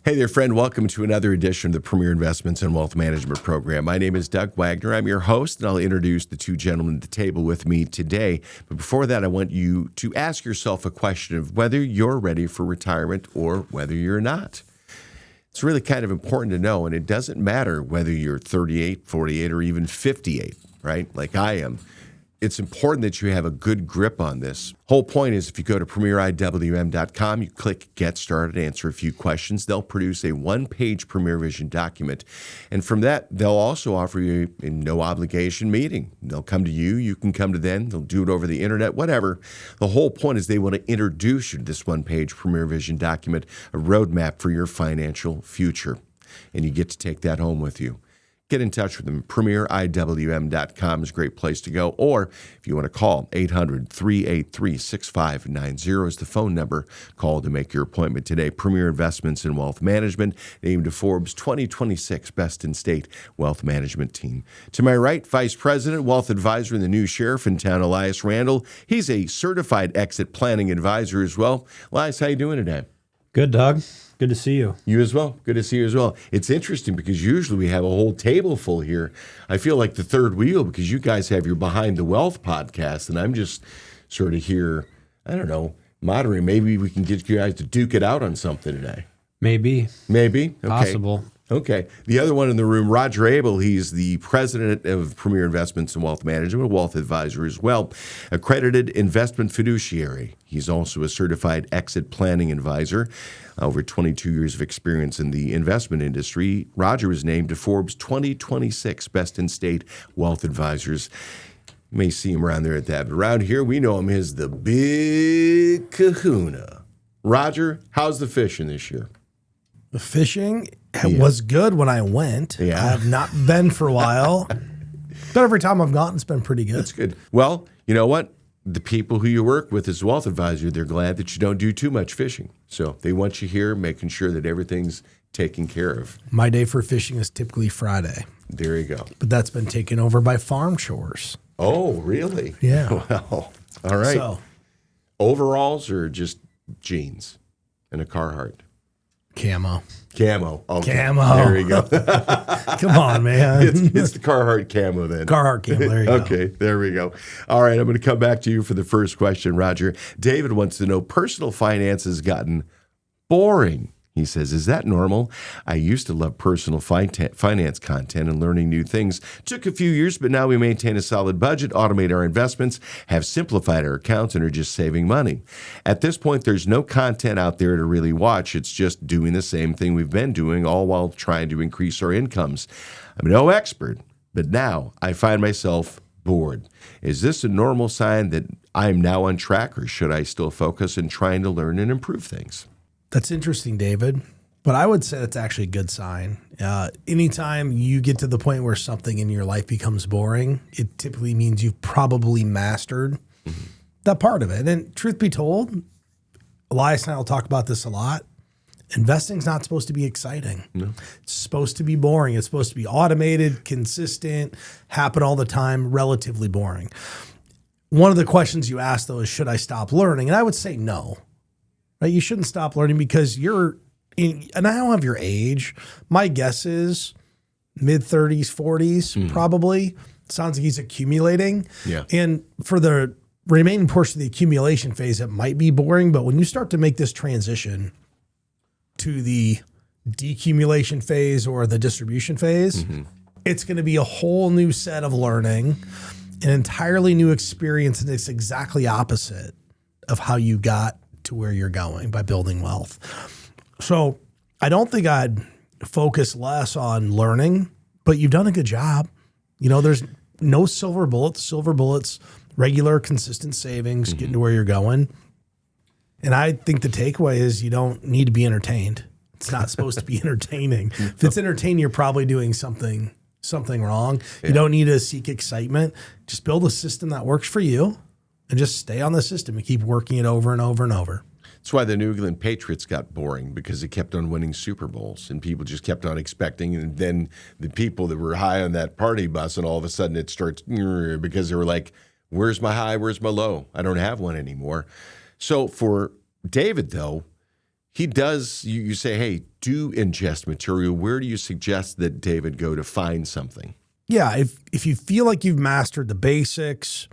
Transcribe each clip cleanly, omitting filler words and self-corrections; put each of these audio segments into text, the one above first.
Hey there, friend. Welcome to another edition of the Premier Investments and Wealth Management Program. My name is Doug Wagner. I'm your host, and I'll introduce the two gentlemen at the table with me today. But before that, I want you to ask yourself a question of whether you're ready for retirement or whether you're not. It's really kind of important to know, and it doesn't matter whether you're 38, 48, or even 58, right, like I am. It's important that you have a good grip on this. Whole point is if you go to premieriwm.com, you click Get Started, answer a few questions. They'll produce a one-page Premier Vision document. And from that, they'll also offer you a no-obligation meeting. They'll come to you. You can come to them. They'll do it over the internet, whatever. The whole point is they want to introduce you to this one-page Premier Vision document, a roadmap for your financial future. And you get to take that home with you. Get in touch with them. PremierIWM.com is a great place to go. Or if you want to call, 800-383-6590 is the phone number. Call to make your appointment today. Premier Investments in Wealth Management, named to Forbes 2026 Best in State Wealth Management Team. To my right, Vice President, Wealth Advisor, and the new Sheriff in town, Elias Randel. He's a certified exit planning advisor as well. Elias, how you doing today? Good, Doug. Good to see you. You as well. Good to see you as well. It's interesting because usually we have a whole table full here. I feel like the third wheel because you guys have your Behind the Wealth podcast, and I'm just sort of here, I don't know, moderating. Maybe we can get you guys to duke it out on something today. Maybe. Okay. Possible. Okay. The other one in the room, Roger Abel, he's the president of Premier Investments and Wealth Management, a wealth advisor as well, accredited investment fiduciary. He's also a certified exit planning advisor. Over 22 years of experience in the investment industry. Roger was named to Forbes 2026 Best in State Wealth Advisors. You may see him around there at that. But around here, we know him as the Big Kahuna. Roger, how's the fishing this year? The fishing was good when I went. Yeah. I have not been for a while. But every time I've gone, it's been pretty good. That's good. Well, you know what? The people who you work with as a wealth advisor, they're glad that you don't do too much fishing. So they want you here, making sure that everything's taken care of. My day for fishing is typically Friday. There you go. But that's been taken over by farm chores. Oh, really? Yeah. Well, all right. So, Overalls or just jeans and a Carhartt? camo. Okay. Camo. There you go. Come on, man. It's the Carhartt camo then. Carhartt camo. There you go. Okay, there we go. All right, I'm going to come back to you for the first question, Roger. David wants to know, personal finance has gotten boring. He says, is that normal? I used to love personal finance content and learning new things. Took a few years, but now we maintain a solid budget, automate our investments, have simplified our accounts, and are just saving money. At this point, there's no content out there to really watch. It's just doing the same thing we've been doing, all while trying to increase our incomes. I'm no expert, but now I find myself bored. Is this a normal sign that I'm now on track, or should I still focus on trying to learn and improve things? That's interesting, David. But I would say that's actually a good sign. Anytime you get to the point where something in your life becomes boring, it typically means you've probably mastered that part of it. And truth be told, Elias and I will talk about this a lot. Investing's not supposed to be exciting. No. It's supposed to be boring. It's supposed to be automated, consistent, happen all the time, relatively boring. One of the questions you asked, though, is should I stop learning? And I would say no. Right? You shouldn't stop learning because and I don't have your age. My guess is mid-30s, 40s, probably. Sounds like he's accumulating. Yeah. And for the remaining portion of the accumulation phase, it might be boring. But when you start to make this transition to the decumulation phase or the distribution phase, it's going to be a whole new set of learning, an entirely new experience. And it's exactly opposite of how you got to where you're going by building wealth. So I don't think I'd focus less on learning, but you've done a good job. You know, there's no silver bullets. Silver bullets, regular, consistent savings, getting to where you're going. And I think the takeaway is you don't need to be entertained. It's not supposed to be entertaining. If it's entertaining, you're probably doing something wrong. Yeah. You don't need to seek excitement. Just build a system that works for you. And just stay on the system and keep working it over and over and over. That's why the New England Patriots got boring, because they kept on winning Super Bowls and people just kept on expecting. And then the people that were high on that party bus, and all of a sudden it starts because they were like, where's my high? Where's my low? I don't have one anymore. So for David, though, he does, you say, hey, do ingest material. Where do you suggest that David go to find something? Yeah, if you feel like you've mastered the basics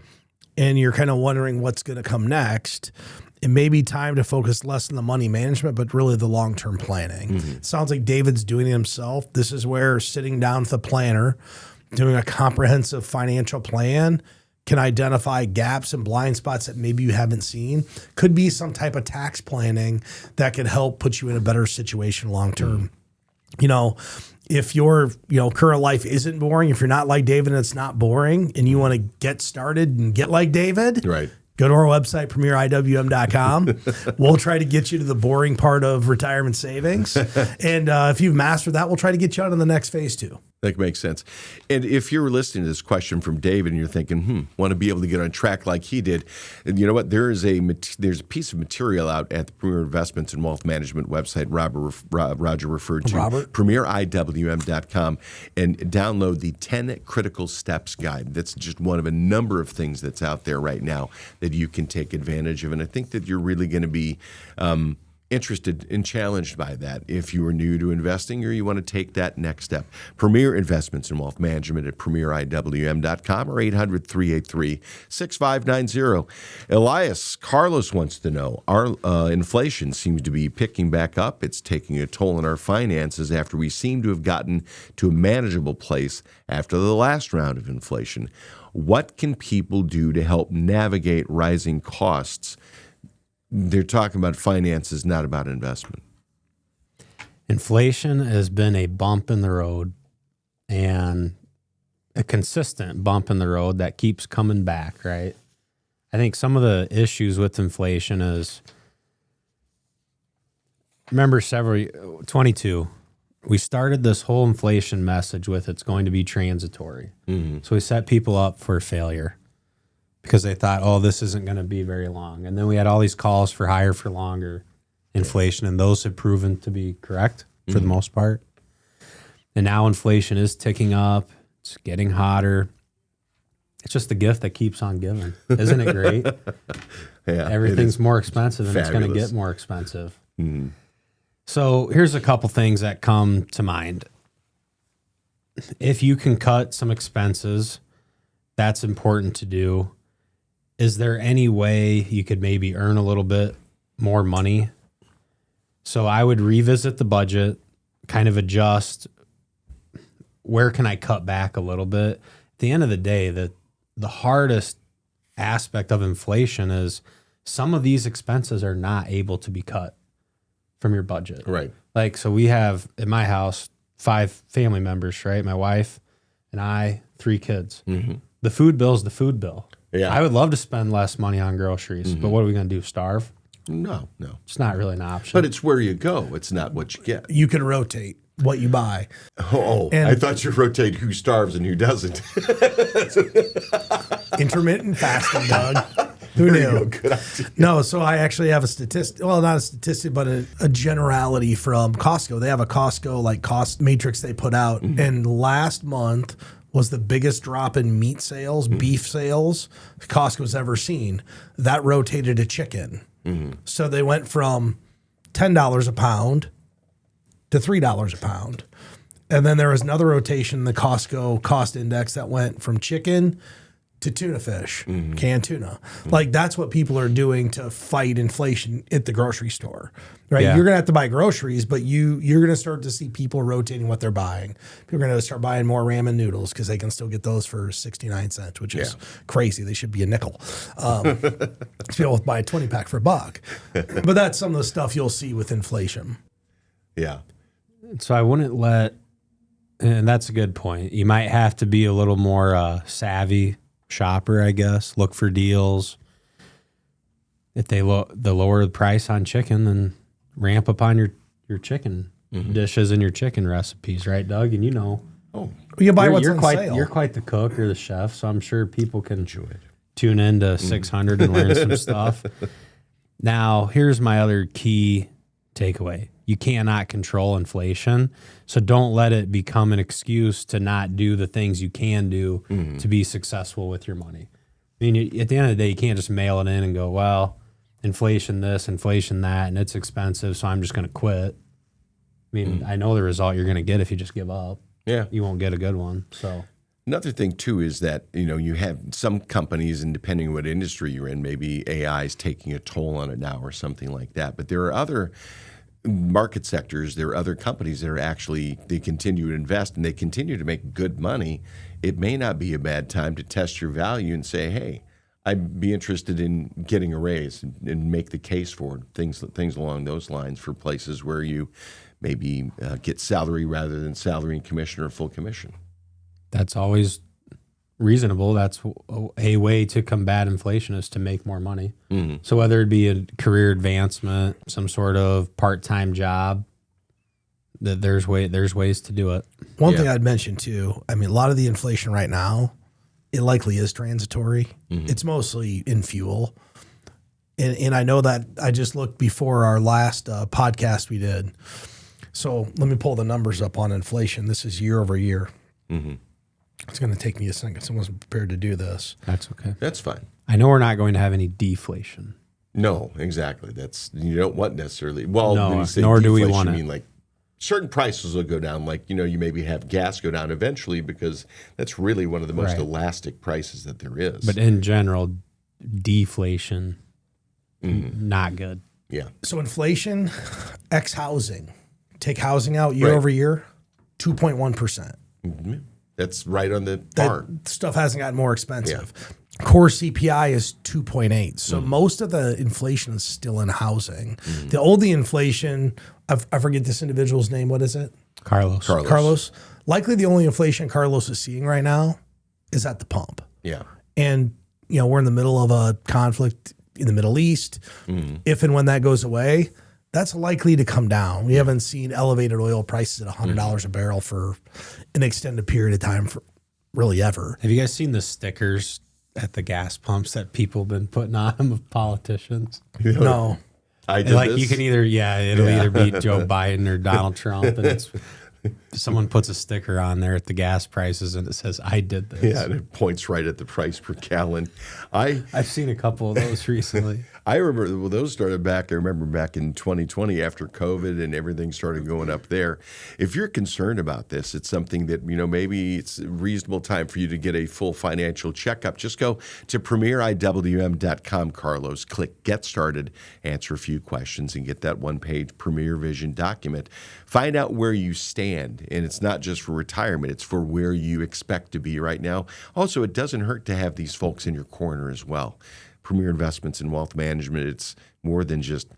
and you're kind of wondering what's going to come next, it may be time to focus less on the money management, but really the long-term planning. It sounds like David's doing it himself. This is where sitting down with a planner, doing a comprehensive financial plan can identify gaps and blind spots that maybe you haven't seen. Could be some type of tax planning that can help put you in a better situation long-term. You know, if your current life isn't boring, if you're not like David and it's not boring and you want to get started and get like David, Right. go to our website, premieriwm.com. We'll try to get you to the boring part of retirement savings. And if you've mastered that, we'll try to get you on to the next phase too. That makes sense. And if you're listening to this question from David and you're thinking, want to be able to get on track like he did, and you know what? There's a piece of material out at the Premier Investments and Wealth Management website Roger referred to, premieriwm.com, and download the 10 Critical Steps Guide. That's just one of a number of things that's out there right now that you can take advantage of. And I think that you're really going to be interested and challenged by that if you are new to investing or you want to take that next step. Premier Investments and Wealth Management at premieriwm.com or 800-383-6590. Elias, Carlos wants to know, our inflation seems to be picking back up. It's taking a toll on our finances after we seem to have gotten to a manageable place after the last round of inflation. What can people do to help navigate rising costs? They're talking about finances, not about investment. Inflation has been a bump in the road and a consistent bump in the road that keeps coming back, right? I think some of the issues with inflation is, remember 22, we started this whole inflation message with it's going to be transitory. So we set people up for failure, because they thought, oh, this isn't going to be very long. And then we had all these calls for higher for longer inflation, and those have proven to be correct for the most part. And now inflation is ticking up. It's getting hotter. It's just the gift that keeps on giving. Isn't it great? Yeah, everything's more expensive, and fabulous. It's going to get more expensive. So here's a couple things that come to mind. If you can cut some expenses, that's important to do. Is there any way you could maybe earn a little bit more money? So I would revisit the budget, kind of adjust, where can I cut back a little bit? At the end of the day, the hardest aspect of inflation is some of these expenses are not able to be cut from your budget. Right. Like, so we have, at my house, 5 family members, right? My wife and I, 3 kids. The food bill is the food bill. Yeah. I would love to spend less money on groceries, but what are we going to do? Starve? No. It's not really an option. But it's where you go. It's not what you get. You can rotate what you buy. Oh, And- I thought you rotate who starves and who doesn't. Intermittent fasting, Doug. Who There you knew? go. Good idea. No, so I actually have a statistic. Well, not a statistic, but a generality from Costco. They have a Costco like cost matrix they put out, and last month was the biggest drop in meat sales, beef sales Costco's ever seen. That rotated to chicken. So they went from $10 a pound to $3 a pound. And then there was another rotation in the Costco cost index that went from chicken to tuna fish, canned tuna. Like, that's what people are doing to fight inflation at the grocery store, right? Yeah. You're going to have to buy groceries, but you're going to start to see people rotating what they're buying. People are going to start buying more ramen noodles because they can still get those for 69 cents, which is crazy. They should be a nickel. People buy a 20-pack for $1. But that's some of the stuff you'll see with inflation. Yeah. So I wouldn't let, and that's a good point. You might have to be a little more savvy shopper, I guess. Look for deals. If they lower the price on chicken, then ramp up on your chicken dishes and your chicken recipes, right, Doug? And you know, You buy what's you're on quite sale. you're quite the cook, you're the chef, so I'm sure people can tune into 600 and learn some stuff. Now, here's my other key takeaway. You cannot control inflation, so don't let it become an excuse to not do the things you can do to be successful with your money. I mean, at the end of the day, you can't just mail it in and go, well, inflation this, inflation that, and it's expensive, so I'm just going to quit. I mean, I know the result you're going to get if you just give up. Yeah. You won't get a good one. So Another thing too is that, you have some companies, and depending on what industry you're in, maybe AI is taking a toll on it now or something like that. But there are other market sectors, there are other companies that are actually, they continue to invest and they continue to make good money. It may not be a bad time to test your value and say, hey, I'd be interested in getting a raise and make the case for it. Things along those lines for places where you maybe get salary rather than salary and commission or full commission. that's always reasonable. That's a way to combat inflation, is to make more money. So whether it be a career advancement, some sort of part-time job, that there's ways to do it. One thing I'd mention too, I mean, a lot of the inflation right now, it likely is transitory. It's mostly in fuel. And I know that I just looked before our last podcast we did. So let me pull the numbers up on inflation. This is year over year. It's going to take me a second. I wasn't prepared to do this. That's okay. That's fine. I know we're not going to have any deflation. No, exactly. That's, you don't want necessarily. Well, No, when you say nor do we deflation, want you it. mean like certain prices will go down. Like, you maybe have gas go down eventually because that's really one of the most Right. elastic prices that there is. But in general, deflation, not good. yeah. So inflation, X housing, take housing out year over year, 2.1%. That's right on the That bar. stuff hasn't gotten more expensive. Core CPI is 2.8. So most of the inflation is still in housing. The only inflation, I forget this individual's name. What is it? Carlos. Likely the only inflation Carlos is seeing right now is at the pump. Yeah. And, we're in the middle of a conflict in the Middle East. If and when that goes away, that's likely to come down. We haven't seen elevated oil prices at $100 a barrel for an extended period of time for really ever. Have you guys seen the stickers at the gas pumps that people have been putting on them of politicians? No. I did Like this. you can either, it'll either be Joe Biden or Donald Trump, and it's someone puts a sticker on there at the gas prices and it says, "I did this." Yeah, and it points right at the price per gallon. I've seen a couple of those recently. I remember those started back. I remember back in 2020 after COVID and everything started going up there. If you're concerned about this, it's something that, maybe it's a reasonable time for you to get a full financial checkup. Just go to premieriwm.com, Carlos. Click Get Started, answer a few questions, and get that one-page Premier Vision document. Find out where you stand, and it's not just for retirement. It's for where you expect to be right now. Also, it doesn't hurt to have these folks in your corner as well. Premier Investments in Wealth Management, it's more than just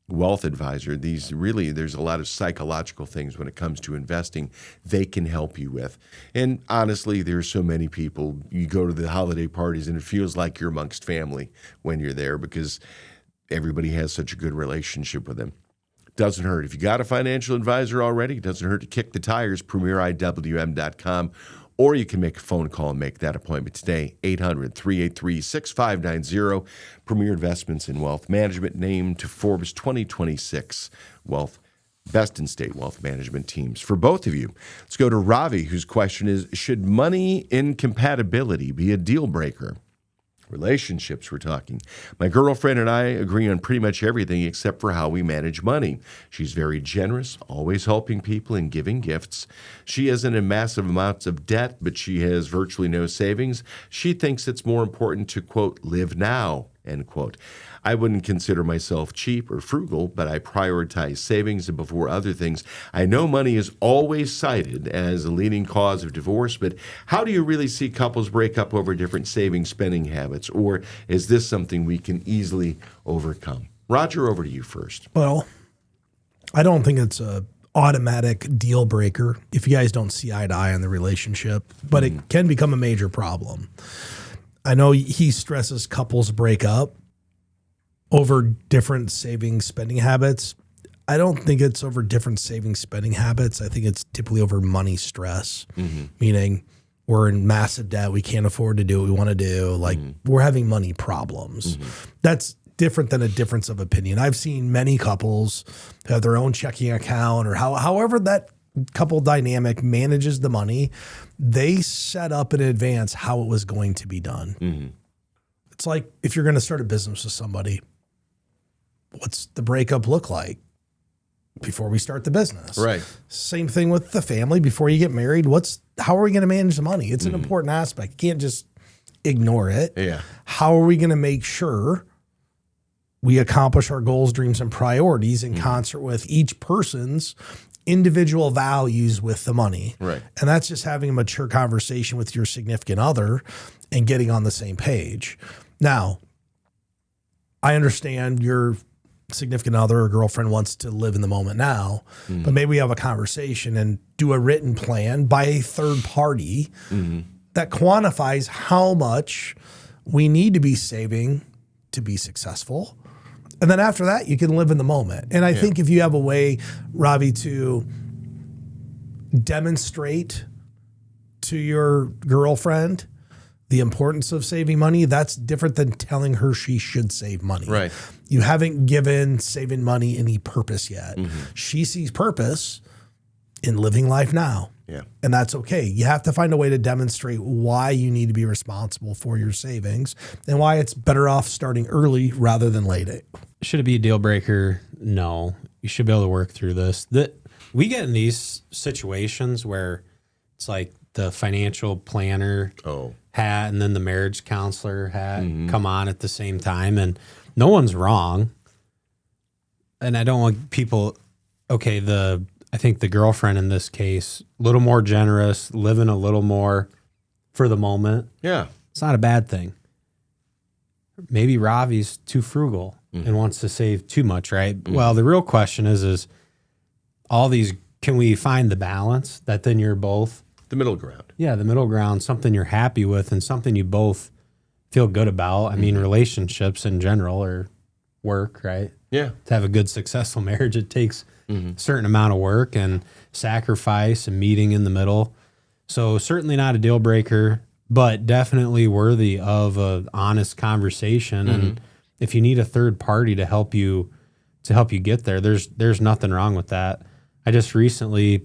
wealth advisor. There's a lot of psychological things when it comes to investing they can help you with. And honestly, there's so many people, you go to the holiday parties and it feels like you're amongst family when you're there because everybody has such a good relationship with them. Doesn't hurt. If you got a financial advisor already, it doesn't hurt to kick the tires, premieriwm.com. Or you can make a phone call and make that appointment today, 800-383-6590. Premier Investments in Wealth Management, named to Forbes 2026 Best in State Wealth Management Teams. For both of you, let's go to Ravi, whose question is, should money incompatibility be a deal breaker? Relationships, we're talking. My girlfriend and I agree on pretty much everything except for how we manage money. She's very generous, always helping people and giving gifts. She isn't in massive amounts of debt, but she has virtually no savings. She thinks it's more important to, quote, live now, end quote. I wouldn't consider myself cheap or frugal, but I prioritize savings before other things. I know money is always cited as a leading cause of divorce, but how do you really see couples break up over different saving spending habits? Or is this something we can easily overcome? Roger, over to you first. Well, I don't think it's a automatic deal breaker if you guys don't see eye to eye on the relationship, but it can become a major problem. I know he stresses couples break up over different saving spending habits. I don't think it's over different saving spending habits. I think it's typically over money stress, meaning we're in massive debt. We can't afford to do what we want to do. Like we're having money problems. That's different than a difference of opinion. I've seen many couples have their own checking account or however that couple dynamic manages the money. They set up in advance how it was going to be done. It's like if you're going to start a business with somebody, What's the breakup look like before we start the business? Right. Same thing with the family. Before you get married, how are we going to manage the money? It's an important aspect. You can't just ignore it. Yeah. How are we going to make sure we accomplish our goals, dreams, and priorities in concert with each person's individual values with the money? Right. And that's just having a mature conversation with your significant other and getting on the same page. Now, I understand your significant other or girlfriend wants to live in the moment now, but maybe we have a conversation and do a written plan by a third party that quantifies how much we need to be saving to be successful. And then after that, you can live in the moment. And I think if you have a way, Ravi, to demonstrate to your girlfriend the importance of saving money, that's different than telling her she should save money. Right. You haven't given saving money any purpose yet. She sees purpose in living life now. Yeah. And that's okay. You have to find a way to demonstrate why you need to be responsible for your savings and why it's better off starting early rather than late. Should it be a deal breaker? No. You should be able to work through this. We get in these situations where it's like the financial planner hat and then the marriage counselor hat come on at the same time, and no one's wrong. And I don't want people, I think the girlfriend in this case, a little more generous, living a little more for the moment. Yeah. It's not a bad thing. Maybe Ravi's too frugal and wants to save too much, right? Well, the real question is all these, can we find the balance that then you're both The middle ground. Yeah, the middle ground, something you're happy with and something you both feel good about. I mean, relationships in general or work, right? Yeah. To have a good, successful marriage, it takes a certain amount of work and sacrifice and meeting in the middle. So certainly not a deal breaker, but definitely worthy of an honest conversation. And if you need a third party to help you get there, there's nothing wrong with that. I just recently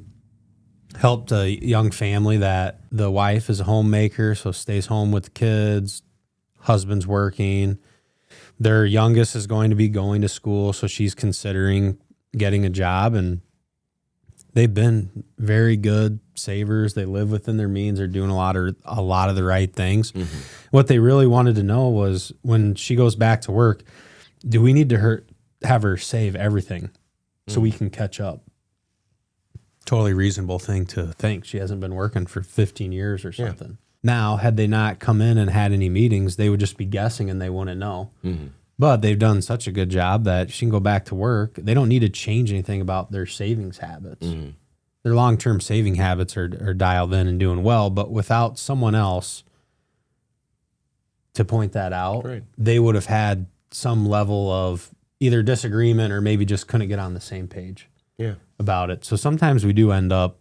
helped a young family that the wife is a homemaker, so stays home with the kids, husband's working. Their youngest is going to be going to school, so she's considering getting a job, and they've been very good savers. They live within their means. They're doing a lot of the right things. What they really wanted to know was when she goes back to work, do we need to have her save everything so we can catch up? Totally reasonable thing to think. She hasn't been working for 15 years or something. Yeah. Now, had they not come in and had any meetings, they would just be guessing and they wouldn't know. But they've done such a good job that she can go back to work. They don't need to change anything about their savings habits. Their long-term saving habits are dialed in and doing well, but without someone else to point that out, they would have had some level of either disagreement or maybe just couldn't get on the same page. About it. So sometimes we do end up,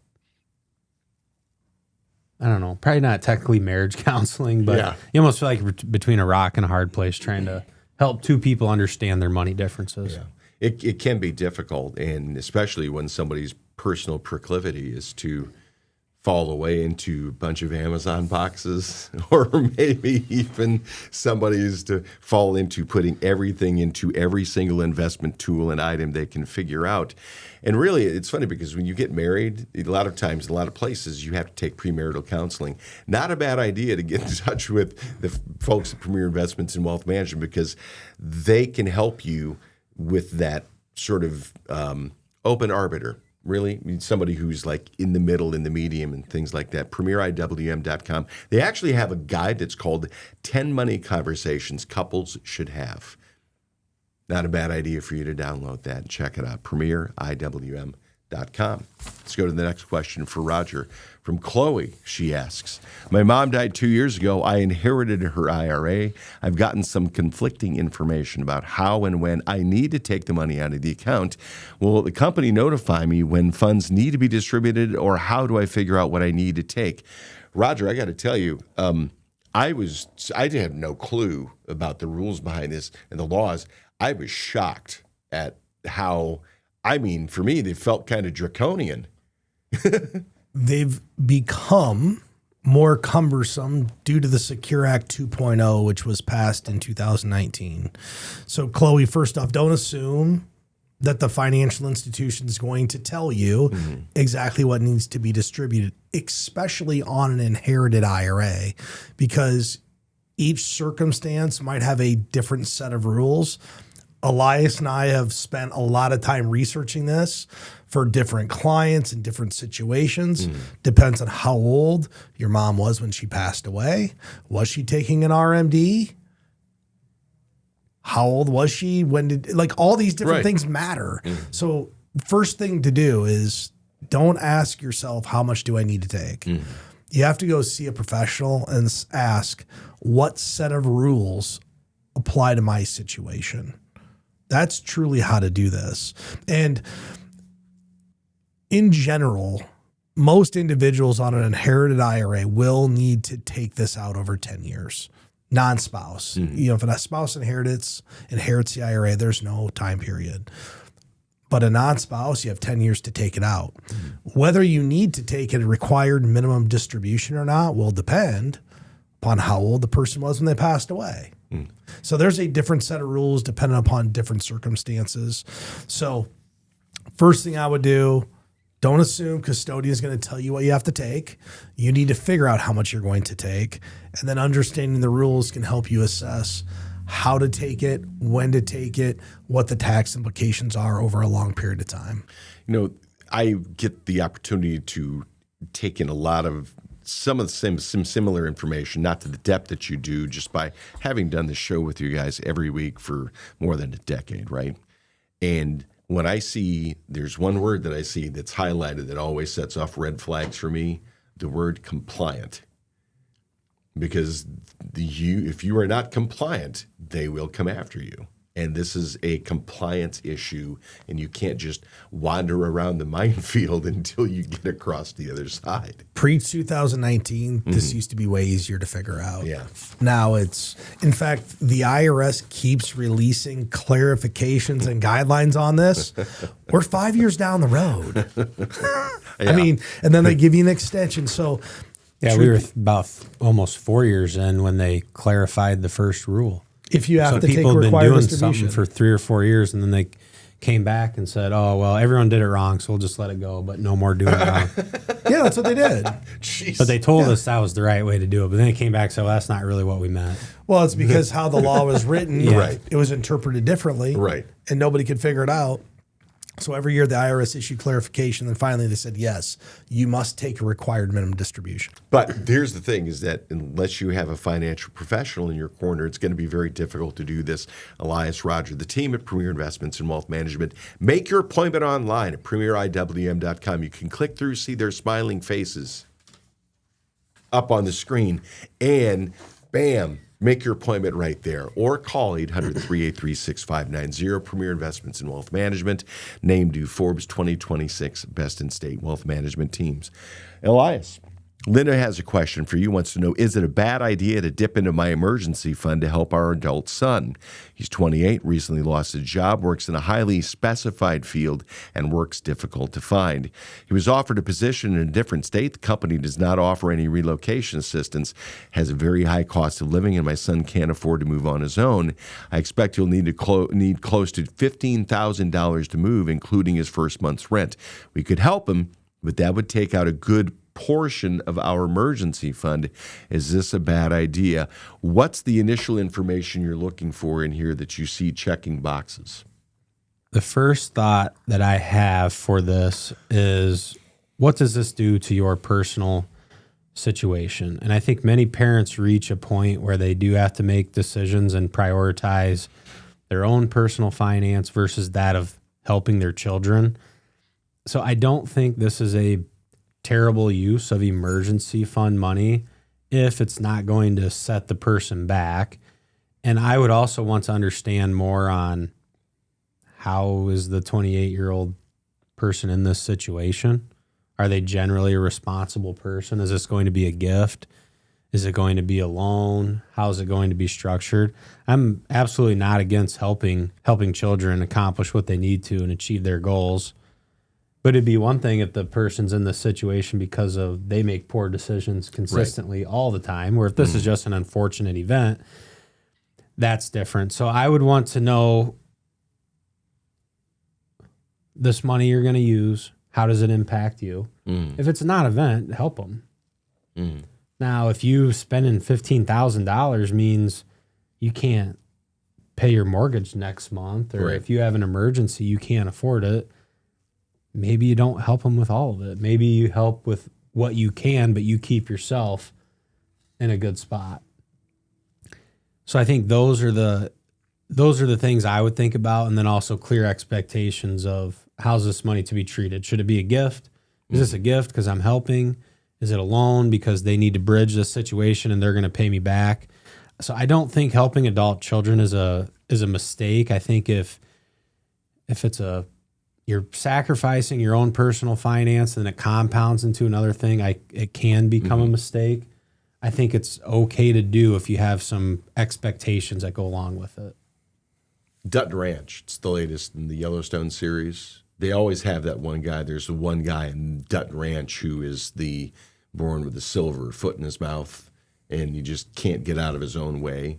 I don't know, probably not technically marriage counseling, but you almost feel like between a rock and a hard place trying to help two people understand their money differences. It can be difficult, and especially when somebody's personal proclivity is to fall away into a bunch of Amazon boxes, or maybe even somebody is to fall into putting everything into every single investment tool and item they can figure out. And really, it's funny because when you get married, a lot of times, in a lot of places, you have to take premarital counseling. Not a bad idea to get in touch with the folks at Premier Investments and Wealth Management, because they can help you with that sort of open arbiter. Really, somebody who's like in the middle, in the medium, and things like that. PremierIWM.com. They actually have a guide that's called 10 Money Conversations Couples Should Have. Not a bad idea for you to download that and check it out. PremierIWM.com. Let's go to the next question for Roger. From Chloe, she asks, my mom died 2 years ago. I inherited her IRA. I've gotten some conflicting information about how and when I need to take the money out of the account. Will the company notify me when funds need to be distributed, or how do I figure out what I need to take? Roger, I got to tell you, I had no clue about the rules behind this and the laws. I was shocked at how, for me, they felt kind of draconian. They've become more cumbersome due to the Secure Act 2.0, which was passed in 2019. So, Chloe, first off, don't assume that the financial institution is going to tell you exactly what needs to be distributed, especially on an inherited IRA, because each circumstance might have a different set of rules. Elias and I have spent a lot of time researching this for different clients in different situations. Depends on how old your mom was when she passed away. Was she taking an RMD? How old was she? When did, like, all these different things matter. So first thing to do is don't ask yourself, how much do I need to take? You have to go see a professional and ask, what set of rules apply to my situation? That's truly how to do this. And in general, most individuals on an inherited IRA will need to take this out over 10 years. Non-spouse. If a spouse inherits the IRA, there's no time period. But a non-spouse, you have 10 years to take it out. Whether you need to take a required minimum distribution or not will depend upon how old the person was when they passed away. So there's a different set of rules depending upon different circumstances. So first thing I would do, don't assume custodian is going to tell you what you have to take. You need to figure out how much you're going to take. And then understanding the rules can help you assess how to take it, when to take it, what the tax implications are over a long period of time. I get the opportunity to take in a lot of some similar information, not to the depth that you do, just by having done the show with you guys every week for more than a decade, right? And when I see, there's one word that I see that's highlighted that always sets off red flags for me, the word compliant. Because if you are not compliant, they will come after you. And this is a compliance issue, and you can't just wander around the minefield until you get across the other side. Pre-2019, this used to be way easier to figure out. Yeah. Now it's, in fact, the IRS keeps releasing clarifications and guidelines on this. We're 5 years down the road. I mean, and then they give you an extension. So yeah, we were about almost 4 years in when they clarified the first rule. If you have to take people have been required doing distribution something for 3 or 4 years, and then they came back and said, "Oh, well, everyone did it wrong, so we'll just let it go, but no more doing it wrong." Yeah, that's what they did. Jeez. But they told us that was the right way to do it. But then they came back and said, "Well, that's not really what we meant." Well, it's because how the law was written, Right. It was interpreted differently, Right. And nobody could figure it out. So every year the IRS issued clarification, and finally they said, yes, you must take a required minimum distribution. But here's the thing is that unless you have a financial professional in your corner, it's going to be very difficult to do this. Elias, Roger, the team at Premier Investments and Wealth Management, make your appointment online at premieriwm.com. You can click through, see their smiling faces up on the screen, and bam, make your appointment right there, or call 800-383-6590. Premier Investments and Wealth Management, named to Forbes 2026 Best in State Wealth Management Teams. Elias, Linda has a question for you, wants to know, is it a bad idea to dip into my emergency fund to help our adult son? He's 28, recently lost his job, works in a highly specified field, and work's difficult to find. He was offered a position in a different state. The company does not offer any relocation assistance, has a very high cost of living, and my son can't afford to move on his own. I expect he'll need close to $15,000 to move, including his first month's rent. We could help him, but that would take out a good portion of our emergency fund. Is this a bad idea? What's the initial information you're looking for in here that you see checking boxes? The first thought that I have for this is, what does this do to your personal situation? And I think many parents reach a point where they do have to make decisions and prioritize their own personal finance versus that of helping their children. So I don't think this is a terrible use of emergency fund money if it's not going to set the person back. And I would also want to understand more on how is the 28-year-old person in this situation? Are they generally a responsible person? Is this going to be a gift? Is it going to be a loan? How is it going to be structured? I'm absolutely not against helping children accomplish what they need to and achieve their goals. But it'd be one thing if the person's in this situation because of they make poor decisions consistently all the time, or if this is just an unfortunate event, that's different. So I would want to know this money you're going to use, how does it impact you? If it's a non-event, help them. Now, if you spending $15,000 means you can't pay your mortgage next month, or if you have an emergency, you can't afford it, maybe you don't help them with all of it. Maybe you help with what you can, but you keep yourself in a good spot. So I think those are the things I would think about, and then also clear expectations of how's this money to be treated. Should it be a gift? Is this a gift because I'm helping? Is it a loan because they need to bridge this situation and they're going to pay me back? So I don't think helping adult children is a mistake. I think if it's you're sacrificing your own personal finance and it compounds into another thing, it can become a mistake. I think it's okay to do if you have some expectations that go along with it. Dutton Ranch, it's the latest in the Yellowstone series. They always have that one guy. There's the one guy in Dutton Ranch who is born with a silver foot in his mouth, and he just can't get out of his own way.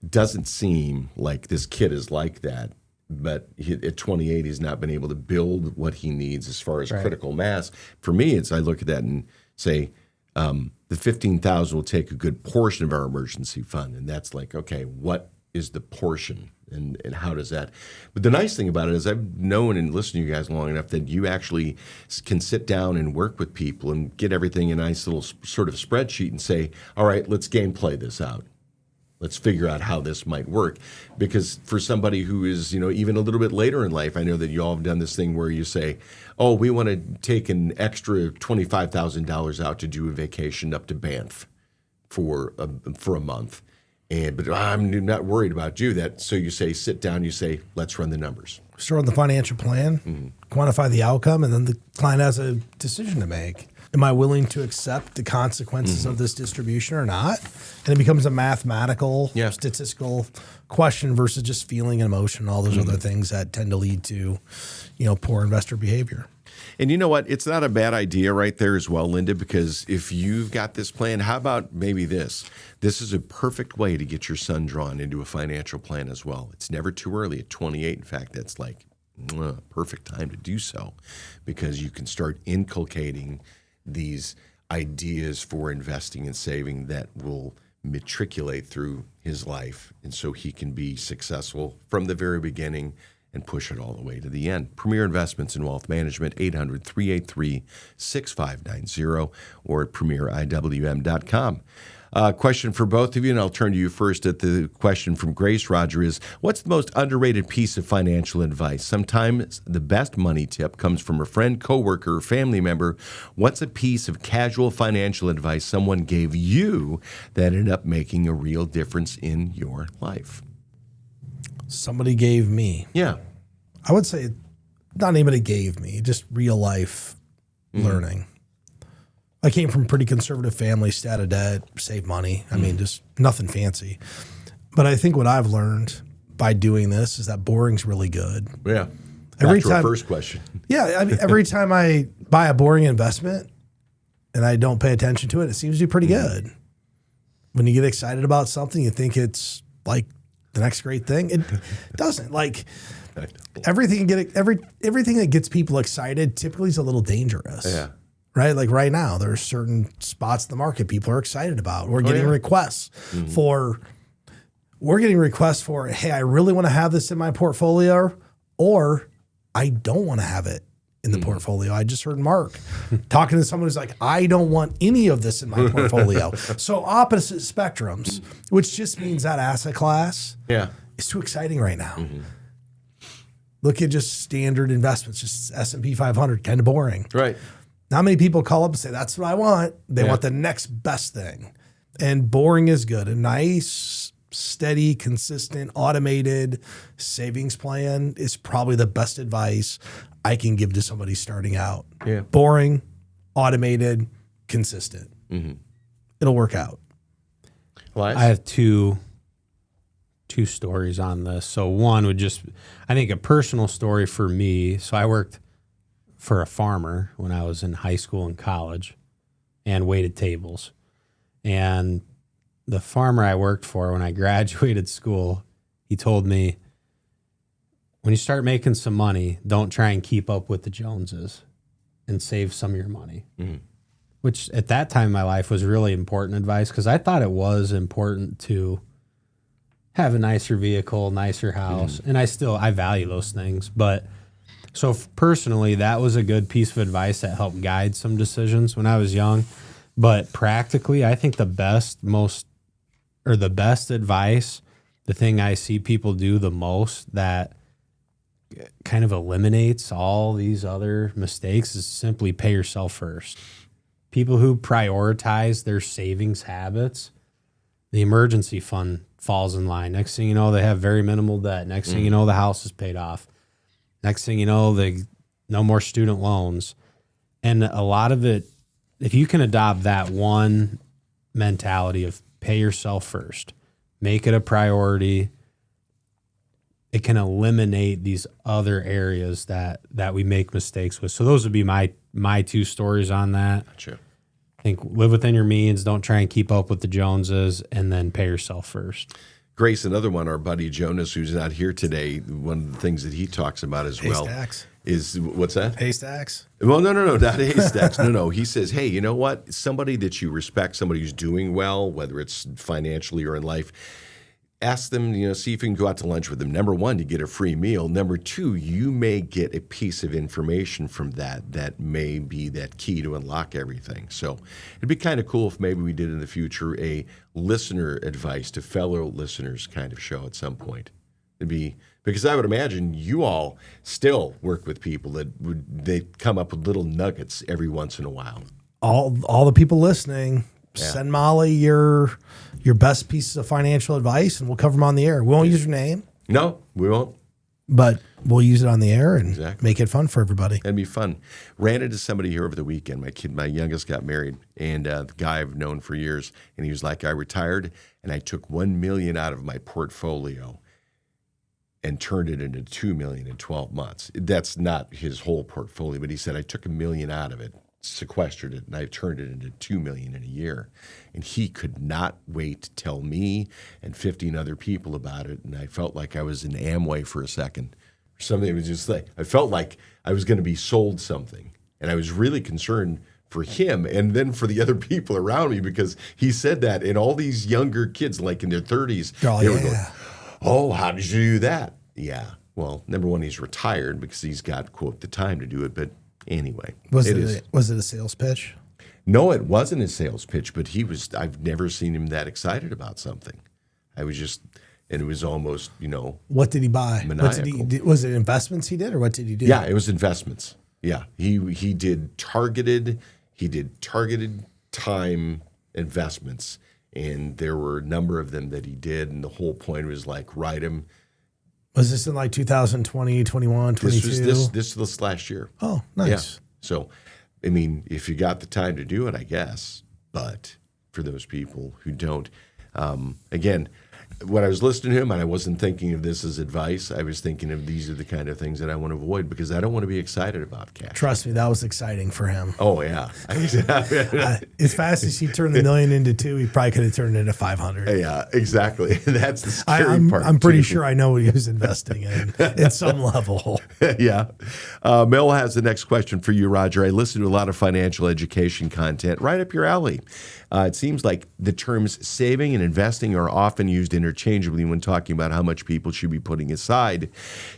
Doesn't seem like this kid is like that. But at 28, he's not been able to build what he needs as far as critical mass. For me, I look at that and say, the $15,000 will take a good portion of our emergency fund. And that's like, okay, what is the portion and how does that? But the nice thing about it is I've known and listened to you guys long enough that you actually can sit down and work with people and get everything in a nice little sort of spreadsheet and say, all right, let's gameplay this out. Let's figure out how this might work. Because for somebody who is, even a little bit later in life, I know that you all have done this thing where you say, oh, we want to take an extra $25,000 out to do a vacation up to Banff for a month. But I'm not worried about that. So you say, sit down, you say, let's run the numbers. Start on the financial plan, quantify the outcome, and then the client has a decision to make. Am I willing to accept the consequences of this distribution or not? And it becomes a mathematical, statistical question versus just feeling and emotion, all those other things that tend to lead to, poor investor behavior. And you know what? It's not a bad idea right there as well, Linda, because if you've got this plan, how about maybe this? This is a perfect way to get your son drawn into a financial plan as well. It's never too early at 28. In fact, that's like perfect time to do so because you can start inculcating these ideas for investing and saving that will matriculate through his life. And so he can be successful from the very beginning and push it all the way to the end. Premier Investments in Wealth Management, 800-383-6590 or at premieriwm.com. Question for both of you, and I'll turn to you first. At the question from Grace Roger is, what's the most underrated piece of financial advice? Sometimes the best money tip comes from a friend, coworker, or family member. What's a piece of casual financial advice someone gave you that ended up making a real difference in your life? Somebody gave me. Yeah. I would say not anybody gave me, just real life learning. I came from a pretty conservative family, stay out of debt, save money. I mean, just nothing fancy. But I think what I've learned by doing this is that boring's really good. Yeah. Every Back to time, our first question. Yeah. I mean, every time I buy a boring investment and I don't pay attention to it, it seems to be pretty good. When you get excited about something, you think it's like the next great thing. It doesn't. Like everything that gets people excited typically is a little dangerous. Yeah. Right? Like right now, there's certain spots in the market people are excited about. We're getting requests for, hey, I really want to have this in my portfolio, or I don't want to have it in the portfolio. I just heard Mark talking to someone who's like, I don't want any of this in my portfolio. So opposite spectrums, which just means that asset class is too exciting right now. Look at just standard investments, just S&P 500, kind of boring. Right. Not many people call up and say, that's what I want. They want the next best thing. And boring is good. A nice, steady, consistent, automated savings plan is probably the best advice I can give to somebody starting out. Yeah. Boring, automated, consistent. It'll work out. Elias? I have two stories on this. So one would just, I think a personal story for me. So I worked for a farmer when I was in high school and college and waited tables. And the farmer I worked for when I graduated school, he told me, when you start making some money, don't try and keep up with the Joneses and save some of your money. Mm-hmm. Which at that time in my life was really important advice, because I thought it was important to have a nicer vehicle, nicer house. Mm-hmm. And I value those things. But so personally, that was a good piece of advice that helped guide some decisions when I was young. But practically, I think the best advice, the thing I see people do the most that kind of eliminates all these other mistakes, is simply pay yourself first. People who prioritize their savings habits, the emergency fund falls in line. Next thing you know, they have very minimal debt. Next thing you know, the house is paid off. Next thing you know, no more student loans. And a lot of it, if you can adopt that one mentality of pay yourself first, make it a priority, it can eliminate these other areas that we make mistakes with. So those would be my two stories on that. Gotcha. I think live within your means, don't try and keep up with the Joneses, and then pay yourself first. Grace, another one, our buddy Jonas, who's not here today, one of the things that he talks about as well is, what's that? Haystacks? Well, no, not haystacks. No. He says, hey, you know what? Somebody that you respect, somebody who's doing well, whether it's financially or in life, ask them, see if you can go out to lunch with them. Number one, you get a free meal. Number two, you may get a piece of information from that may be that key to unlock everything. So it'd be kind of cool if maybe we did in the future a listener advice to fellow listeners kind of show at some point. It'd be, because I would imagine you all still work with people they come up with little nuggets every once in a while. All the people listening, send Molly your best pieces of financial advice, and we'll cover them on the air. We won't use your name. No, we won't. But we'll use it on the air and make it fun for everybody. That'd be fun. Ran into somebody here over the weekend. My youngest got married, and the guy I've known for years, and he was like, I retired, and I took $1 million out of my portfolio and turned it into $2 million in 12 months. That's not his whole portfolio, but he said, I took $1 million out of it, sequestered it, and I turned it into $2 million in a year. And he could not wait to tell me and 15 other people about it. And I felt like I was in Amway for a second. Something was just like, I felt like I was going to be sold something. And I was really concerned for him and then for the other people around me, because he said that, and all these younger kids, like in their 30s, they were going, oh, how did you do that? Yeah. Well, number one, he's retired because he's got, quote, the time to do it. But anyway, was it a sales pitch? No, it wasn't a sales pitch, but I've never seen him that excited about something. And it was almost, What did he buy? Maniacal. Was it investments he did, or what did he do? Yeah, it was investments. Yeah. He did targeted time investments, and there were a number of them that he did, and the whole point was like, write him. Was this in like 2020, 21, 22? This was last year. Oh, nice. Yeah. So, I mean, if you got the time to do it, I guess. But for those people who don't, again, when I was listening to him, and I wasn't thinking of this as advice, I was thinking of these are the kind of things that I want to avoid, because I don't want to be excited about cash. Trust me, that was exciting for him. Oh, yeah. As fast as he turned the million into $2 million, he probably could have turned it into 500. Yeah, exactly. That's the scary part. I'm pretty sure I know what he was investing in at some level. Yeah. Mel has the next question for you, Roger. I listen to a lot of financial education content right up your alley. It seems like the terms saving and investing are often used interchangeably when talking about how much people should be putting aside.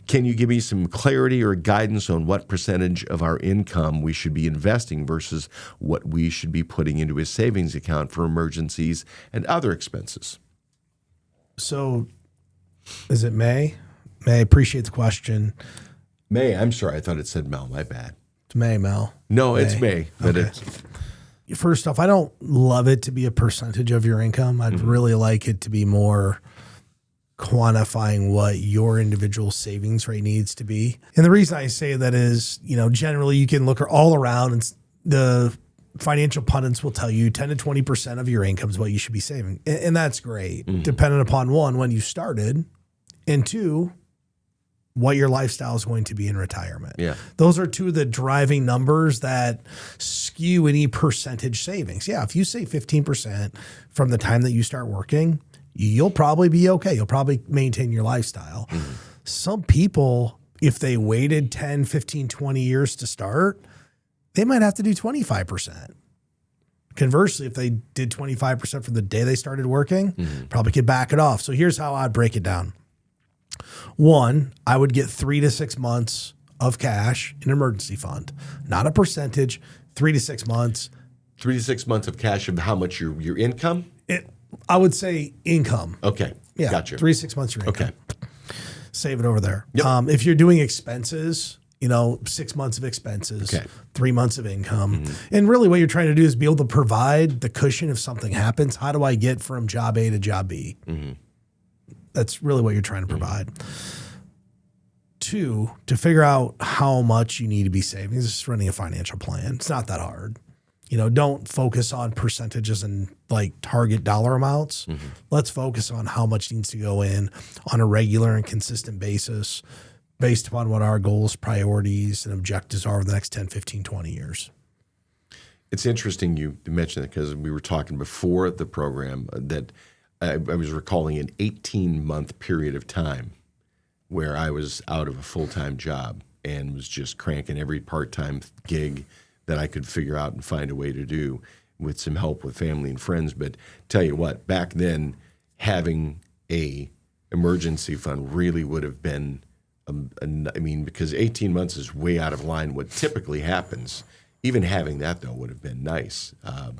Can you give me some clarity or guidance on what percentage of our income we should be investing versus what we should be putting into a savings account for emergencies and other expenses? So, is it May? May, appreciate the question. May, I'm sorry. I thought it said Mel. My bad. It's May, Mel. No, it's May. But okay. First off, I don't love it to be a percentage of your income. I'd really like it to be more quantifying what your individual savings rate needs to be. And the reason I say that is, generally you can look all around and the financial pundits will tell you 10 to 20% of your income is what you should be saving. And that's great, depending upon one, when you started, and two, what your lifestyle is going to be in retirement. Yeah. Those are two of the driving numbers that skew any percentage savings. Yeah, if you save 15% from the time that you start working, you'll probably be okay. You'll probably maintain your lifestyle. Some people, if they waited 10, 15, 20 years to start, they might have to do 25%. Conversely, if they did 25% from the day they started working, probably could back it off. So here's how I'd break it down. One, I would get 3 to 6 months of cash in an emergency fund, not a percentage, 3 to 6 months. 3 to 6 months of cash of how much your income? I would say income. Okay. Yeah. Gotcha. 3 to 6 months your income. Okay. Save it over there. Yep. If you're doing expenses, 6 months of expenses, Okay. 3 months of income. And really what you're trying to do is be able to provide the cushion if something happens. How do I get from job A to job B? That's really what you're trying to provide. 2, to figure out how much you need to be saving is just running a financial plan. It's not that hard. Don't focus on percentages and like target dollar amounts. Let's focus on how much needs to go in on a regular and consistent basis based upon what our goals, priorities, and objectives are over the next 10, 15, 20 years. It's interesting you mentioned that because we were talking before the program that I was recalling an 18-month period of time where I was out of a full-time job and was just cranking every part-time gig that I could figure out and find a way to do with some help with family and friends. But tell you what, back then, having a emergency fund really would have been, because 18 months is way out of line what typically happens. Even having that, though, would have been nice.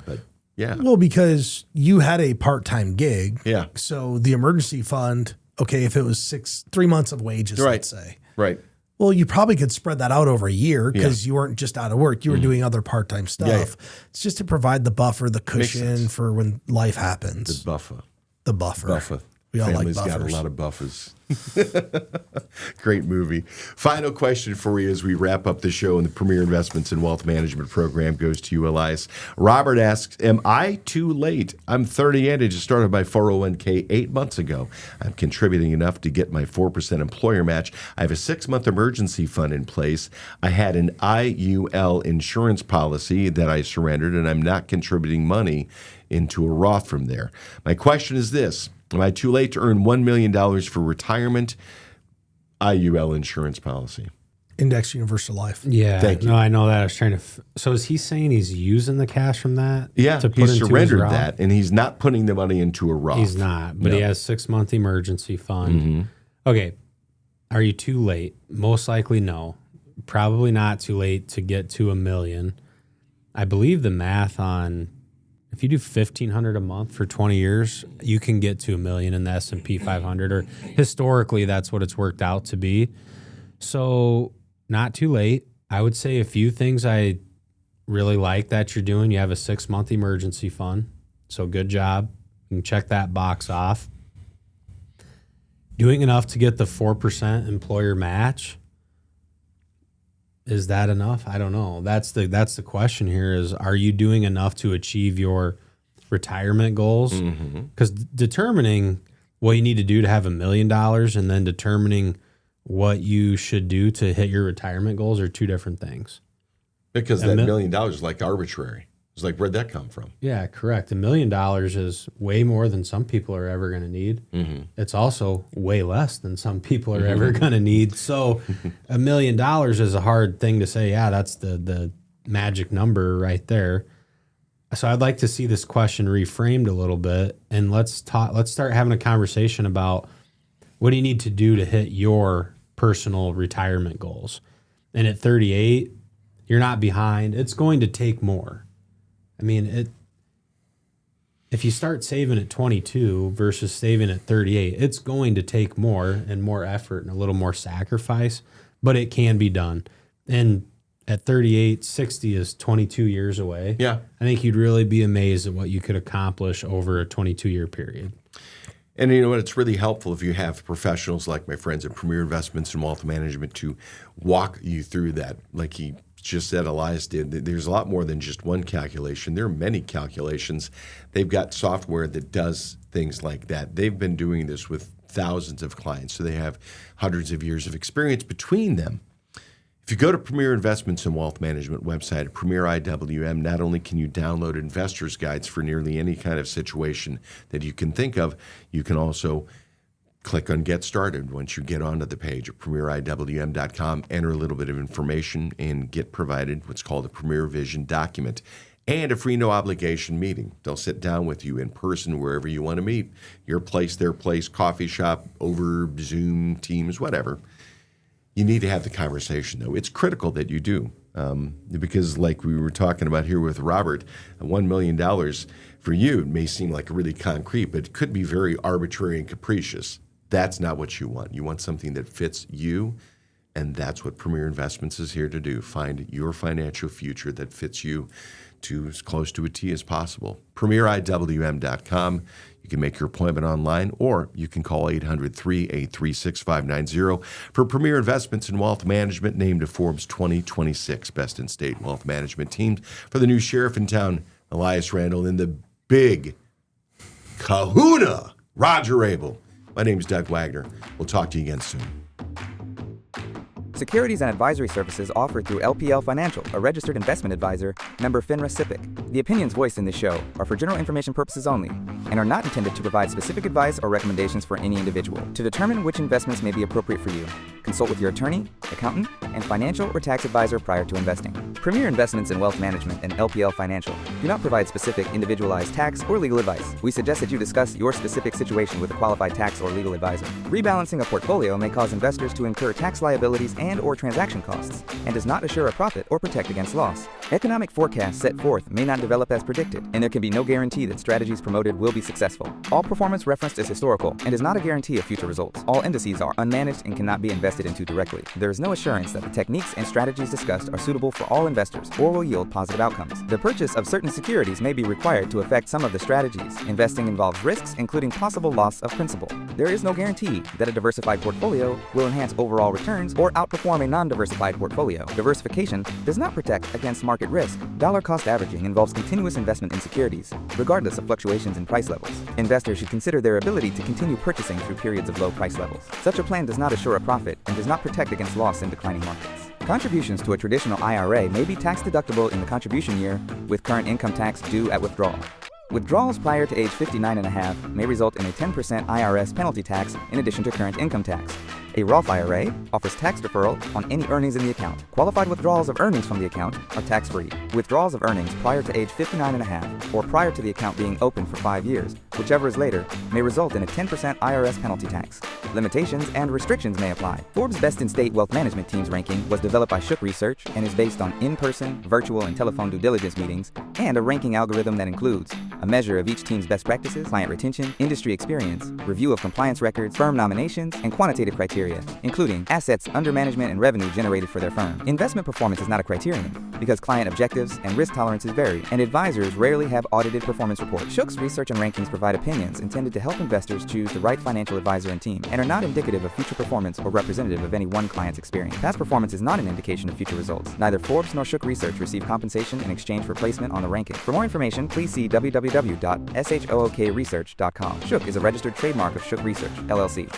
But yeah. Well, because you had a part-time gig. Yeah. So the emergency fund, okay, if it was 3 months of wages, let's say. Right. Well, you probably could spread that out over a year because you weren't just out of work. You were doing other part-time stuff. Yeah. It's just to provide the buffer, the cushion for when life happens. The buffer. The buffer. Buffer. We all Family's like got a buffers. lot of buffers. Great movie. Final question for you as we wrap up the show, and the Premier Investments and Wealth Management Program goes to you, Elias. Robert asks, am I too late? I'm 38. I just started my 401k 8 months ago. I'm contributing enough to get my 4% employer match. I have a 6-month emergency fund in place. I had an IUL insurance policy that I surrendered, and I'm not contributing money into a Roth from there. My question is this. Am I too late to earn $1 million for retirement? IUL insurance policy. Index Universal Life. Yeah. Thank you. No, I know that. I was trying to. So is he saying he's using the cash from that? Yeah, to put he into his surrendered Roth? that, and he's not putting the money into a Roth. He's not, but he has 6-month emergency fund. Okay. Are you too late? Most likely no. Probably not too late to get to $1 million. I believe the math on if you do $1,500 a month for 20 years, you can get to $1 million in the S&P 500, or historically that's what it's worked out to be. So not too late. I would say a few things I really like that you're doing. You have a 6-month emergency fund. So good job. You can check that box off. Doing enough to get the 4% employer match. Is that enough? I don't know. That's the question here is, are you doing enough to achieve your retirement goals? Because determining what you need to do to have $1 million and then determining what you should do to hit your retirement goals are two different things. Because that $1 million is like arbitrary. It's like, where'd that come from? Yeah, correct. $1 million is way more than some people are ever going to need. It's also way less than some people are ever going to need. So $1 million is a hard thing to say, yeah, that's the magic number right there. So I'd like to see this question reframed a little bit, and let's start having a conversation about what do you need to do to hit your personal retirement goals. And at 38, you're not behind. It's going to take more. I mean, if you start saving at 22 versus saving at 38, it's going to take more and more effort and a little more sacrifice, but it can be done. And at 38, 60 is 22 years away. Yeah. I think you'd really be amazed at what you could accomplish over a 22-year period. And you know what? It's really helpful if you have professionals like my friends at Premier Investments and Wealth Management to walk you through that. Like he just said, Elias did. There's a lot more than just one calculation. There are many calculations. They've got software that does things like that. They've been doing this with thousands of clients, so they have hundreds of years of experience between them. If you go to Premier Investments and Wealth Management website, Premier IWM, not only can you download investor's guides for nearly any kind of situation that you can think of, you can also click on Get Started once you get onto the page at premieriwm.com, enter a little bit of information, and get provided what's called a Premier Vision document and a free no-obligation meeting. They'll sit down with you in person wherever you want to meet, your place, their place, coffee shop, over Zoom, Teams, whatever. You need to have the conversation, though. It's critical that you do because like we were talking about here with Robert, $1 million for you, it may seem like really concrete, but it could be very arbitrary and capricious. That's not what you want. You want something that fits you, and that's what Premier Investments is here to do. Find your financial future that fits you to as close to a T as possible. PremierIWM.com. You can make your appointment online, or you can call 800-383-6590 for Premier Investments in Wealth Management, named to Forbes 2026 Best in State Wealth Management Team for the new sheriff in town, Elias Randel, in the big kahuna, Roger Abel. My name is Doug Wagner. We'll talk to you again soon. Securities and advisory services offered through LPL Financial, a registered investment advisor, member FINRA SIPC. The opinions voiced in this show are for general information purposes only and are not intended to provide specific advice or recommendations for any individual. To determine which investments may be appropriate for you, consult with your attorney, accountant, and financial or tax advisor prior to investing. Premier Investments in Wealth Management and LPL Financial do not provide specific, individualized tax or legal advice. We suggest that you discuss your specific situation with a qualified tax or legal advisor. Rebalancing a portfolio may cause investors to incur tax liabilities and or transaction costs, and does not assure a profit or protect against loss. Economic forecasts set forth may not develop as predicted, and there can be no guarantee that strategies promoted will be successful. All performance referenced is historical and is not a guarantee of future results. All indices are unmanaged and cannot be invested into directly. There is no assurance that the techniques and strategies discussed are suitable for all investors or will yield positive outcomes. The purchase of certain securities may be required to affect some of the strategies. Investing involves risks, including possible loss of principal. There is no guarantee that a diversified portfolio will enhance overall returns or outperform a non-diversified portfolio. Diversification does not protect against market risk. Dollar cost averaging involves continuous investment in securities, regardless of fluctuations in price levels. Investors should consider their ability to continue purchasing through periods of low price levels. Such a plan does not assure a profit and does not protect against loss in declining markets. Contributions to a traditional IRA may be tax deductible in the contribution year, with current income tax due at withdrawal. Withdrawals prior to age 59.5 may result in a 10% IRS penalty tax in addition to current income tax. A Roth IRA offers tax deferral on any earnings in the account. Qualified withdrawals of earnings from the account are tax-free. Withdrawals of earnings prior to age 59.5 or prior to the account being open for 5 years, whichever is later, may result in a 10% IRS penalty tax. Limitations and restrictions may apply. Forbes' Best in State Wealth Management Team's ranking was developed by Shook Research and is based on in-person, virtual, and telephone due diligence meetings, and a ranking algorithm that includes a measure of each team's best practices, client retention, industry experience, review of compliance records, firm nominations, and quantitative criteria, including assets under management and revenue generated for their firm. Investment performance is not a criterion because client objectives and risk tolerances vary, and advisors rarely have audited performance reports. Shook's research and rankings provide opinions intended to help investors choose the right financial advisor and team, and are not indicative of future performance or representative of any one client's experience. Past performance is not an indication of future results. Neither Forbes nor Shook Research receive compensation in exchange for placement on the ranking. For more information, please see www.shookresearch.com. Shook is a registered trademark of Shook Research, LLC.